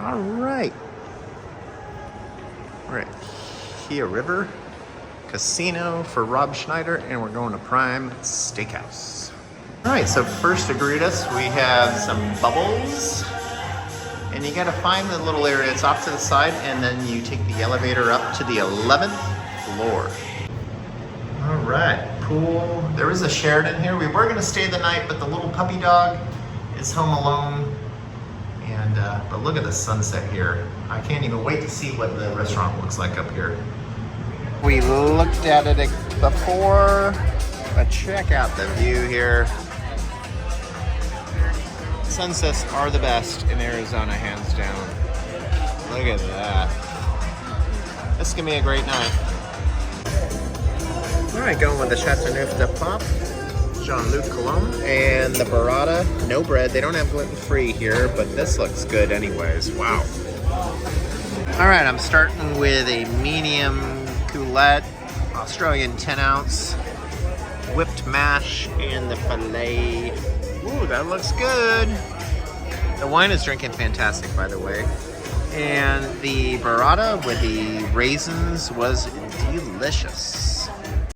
All right. We're at Kia River Casino for Rob Schneider, and we're going to Prime Steakhouse. All right, so first to greet us, we have some bubbles. And you gotta find the little area that's off to the side, and then you take the elevator up to the 11th floor. All right, pool. There is a Sheraton here. We were gonna stay the night, but the little puppy dog is home alone. And but look at the sunset here. I can't even wait to see what the restaurant looks like up here. We looked at it before, but check out the view here. Sunsets are the best in Arizona, hands down. Look at that. This is gonna be a great night. All right, going with the Chateauneuf de Pop, Jean-Luc Cologne, and the burrata, no bread. They don't have gluten-free here, but this looks good anyways. Wow. All right, I'm starting with a medium coulette, Australian 10 ounce, whipped mash, and the filet. Ooh, that looks good. The wine is drinking fantastic, by the way. And the burrata with the raisins was delicious.